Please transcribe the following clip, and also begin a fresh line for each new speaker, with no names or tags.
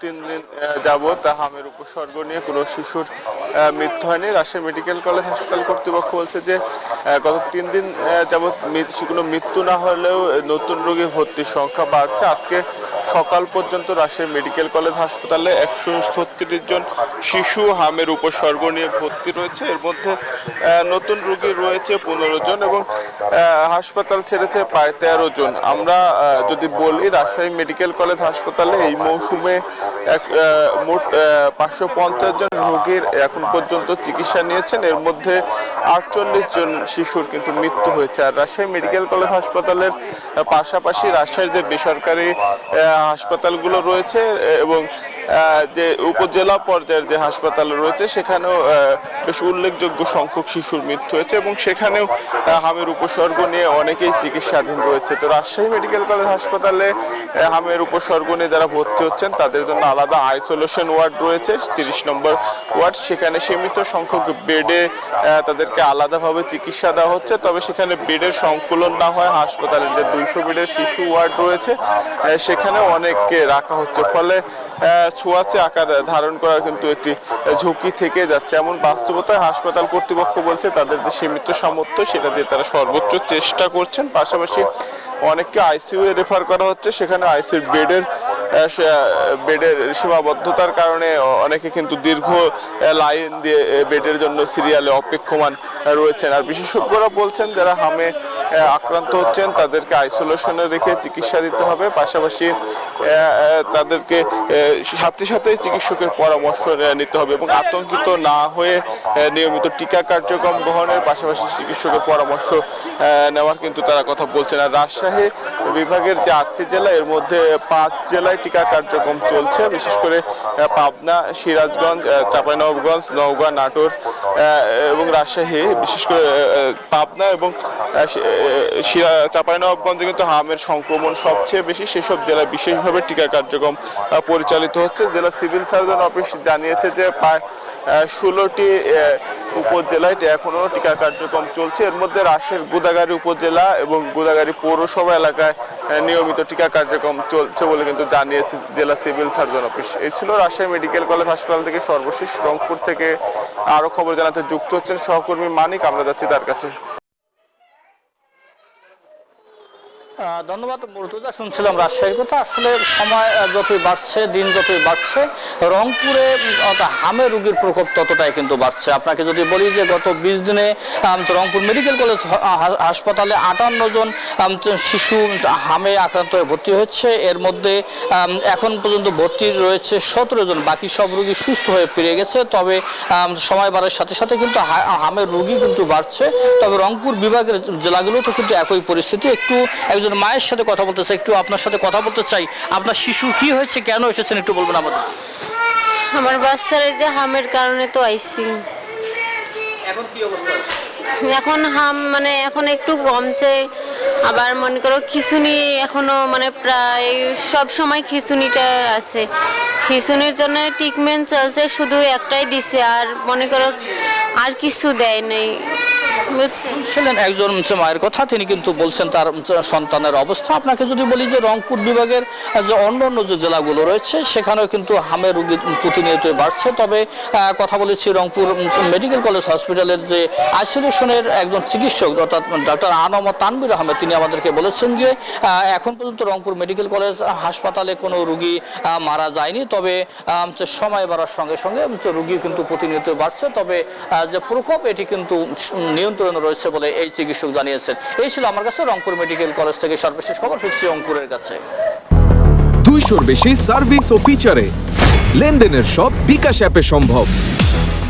3 দিন যাবত হামের উপসর্গ নিয়ে কোনো শিশুর মৃত্যু হয়নি। রাজশাহী মেডিকেল কলেজ হাসপাতাল কর্তৃপক্ষ বলছে যে গত 3 দিন যাবত কোনো মৃত্যু না হলেও নতুন রোগী ভর্তির সংখ্যা বাড়ছে। আজকে সকাল পর্যন্ত রাজশাহী মেডিকেল কলেজ হাসপাতালে 136 জন শিশু হামের উপসর্গ নিয়ে ভর্তি রয়েছে। এর মধ্যে নতুন রোগী রয়েছে 15 জন এবং হাসপাতাল ছেড়েছে প্রায় 13 জন। আমরা যদি বলি রাজশাহী মেডিকেল কলেজ হাসপাতালে এই মৌসুমে মোট 550 জন রোগীর এখন পর্যন্ত চিকিৎসা নিয়েছেন। এর মধ্যে 48 জন শিশুর কিন্তু মৃত্যু হয়েছে। আর রাজশাহী মেডিকেল কলেজ হাসপাতালের পাশাপাশি রাজশাহীর যে বেসরকারি হাসপাতালগুলো রয়েছে এবং যে উপজেলা পর্যায়ের যে হাসপাতাল রয়েছে সেখানেও বেশ উল্লেখযোগ্য সংখ্যক শিশুর মৃত্যু হয়েছে এবং সেখানেও হামের উপসর্গ নিয়ে অনেকেই চিকিৎসাধীন রয়েছে। তো রাজশাহী মেডিকেল কলেজ হাসপাতালে হামের উপসর্গ নিয়ে যারা ভর্তি হচ্ছেন তাদের জন্য আলাদা আইসোলেশন ওয়ার্ড রয়েছে, 30 নম্বর ওয়ার্ড। সেখানে সীমিত সংখ্যক বেডে তাদেরকে আলাদাভাবে চিকিৎসা দেওয়া হচ্ছে। তবে সেখানে বেডের সংকুলন না হয় হাসপাতালের যে 200 বেডের শিশু ওয়ার্ড রয়েছে সেখানে অনেককে রাখা হচ্ছে, ফলে ছোঁয়াচে আকার ধারণ করার কিন্তু একটি ঝুঁকি থেকে যাচ্ছে। এমন বাস্তবতায় হাসপাতাল কর্তৃপক্ষ বলছে তাদের যে সীমিত সামর্থ্য সেটা দিয়ে তারা সর্বোচ্চ চেষ্টা করছেন। পাশাপাশি অনেককে আইসিইউ এ রেফার করা হচ্ছে, সেখানে আইসিইউ বেডের সীমাবদ্ধতার কারণে অনেকে কিন্তু দীর্ঘ লাইন দিয়ে বেডের জন্য সিরিয়ালে অপেক্ষমান রয়েছেন। আর বিশেষজ্ঞরা বলছেন যারা হামে আক্রান্ত হচ্ছেন তাদেরকে আইসোলেশনে রেখে চিকিৎসা দিতে হবে। পাশাপাশি তাদেরকে সাথে সাথে চিকিৎসকের পরামর্শ নিতে হবে এবং আতঙ্কিত না হয়ে নিয়মিত টিকা কার্যক্রম গ্রহণের পাশাপাশি চিকিৎসকের পরামর্শ নেওয়ার কিন্তু তারা কথা বলছেন। আর রাজশাহী বিভাগের যে 8টি জেলা এর মধ্যে 5 জেলায় টিকা কার্যক্রম চলছে। বিশেষ করে পাবনা, সিরাজগঞ্জ, চাঁপাইনবাবগঞ্জ, নওগাঁ, নাটোর এবং রাজশাহী, বিশেষ করে পাবনা এবং চাঁপাইনবাবগঞ্জে কিন্তু হামের সংক্রমণ সবচেয়ে বেশি। সেসব জেলায় বিশেষভাবে টিকা কার্যক্রম পরিচালিত হচ্ছে। জেলা সিভিল সার্জন অফিস জানিয়েছে যে প্রায় 16টি উপজেলায় এখনো টিকা কার্যক্রম চলছে। এর মধ্যে রাজশাহীর গোদাগাড়ী উপজেলা এবং গোদাগাড়ী পৌরসভা এলাকায় নিয়মিত টিকা কার্যক্রম চলছে বলে কিন্তু জানিয়েছে জেলা সিভিল সার্জন অফিস। এই ছিল রাজশাহী মেডিকেল কলেজ হাসপাতাল থেকে সর্বশেষ। রংপুর থেকে আরো খবর জানাতে যুক্ত হচ্ছেন সহকর্মী মানিক, আমরা যাচ্ছি তার কাছে।
ধন্যবাদ মুর্তজা। শুনছিলাম রাজশাহীর কথা। আসলে সময় যতই বাড়ছে, দিন যতই বাড়ছে, রংপুরে হামের রোগীর প্রকোপ ততটাই কিন্তু বাড়ছে। আপনাকে যদি বলি যে গত 20 দিনে রংপুর মেডিকেল কলেজ হাসপাতালে 58 জন শিশু হামে আক্রান্ত হয়ে ভর্তি হয়েছে। এর মধ্যে এখন পর্যন্ত ভর্তি রয়েছে 17 জন, বাকি সব রোগী সুস্থ হয়ে ফিরে গেছে। তবে সময় বাড়ার সাথে সাথে কিন্তু হামের রোগী কিন্তু বাড়ছে। তবে রংপুর বিভাগের জেলাগুলোতে কিন্তু একই পরিস্থিতি। একজন মায়ের সাথে কথা বলতে চাই, একটু আপনার সাথে কথা বলতে চাই। আপনার শিশু কি হয়েছে, কেন এসেছেন একটু বলবেন আমাদের?
আমার বাচ্চার এই যে হামের কারণে তো আইছি।
এখন কি অবস্থা?
এখন হাম মানে এখন একটু কমছে, আবার মনে করো খিঁচুনি এখনো মানে প্রায় সব সময় খিঁচুনিটা আছে। খিঁচুনির জন্য ট্রিটমেন্ট চলছে, শুধু একটাই দিছে, আর মনে করো আর কিছু দেয় নাই।
শুনলেন একজন মায়ের কথা, তিনি কিন্তু বলছেন তার সন্তানের অবস্থা। আপনাকে যদি বলি যে রংপুর বিভাগের যে অন্যান্য যে জেলাগুলো রয়েছে সেখানেও কিন্তু হামের রোগী প্রতিনিয়ত বাড়ছে। তবে কথা বলেছি রংপুর মেডিকেল কলেজ হসপিটালের যে আইসোলেশনের একজন চিকিৎসক অর্থাৎ ডক্টর আনোয়ার তানভীর আহমেদ, তিনি আমাদেরকে বলেছেন যে এখন পর্যন্ত রংপুর মেডিকেল কলেজ হাসপাতালে কোনো রোগী মারা যায়নি। তবে সময় বাড়ার সঙ্গে সঙ্গে রোগী কিন্তু প্রতিনিয়ত বাড়ছে। তবে যে প্রকোপ এটি কিন্তু নিয়ন্ত্রণ রয়েছে বলে এই চিকিৎসক জানিয়েছেন। এই ছিল আমার কাছে রংপুর মেডিকেল কলেজ থেকে সর্বশেষ খবর। ফিরছি রংপুরের কাছে।
200-র বেশি সার্ভিস ও ফিচারে লেনদেনের সব বিকাশ অ্যাপে সম্ভব।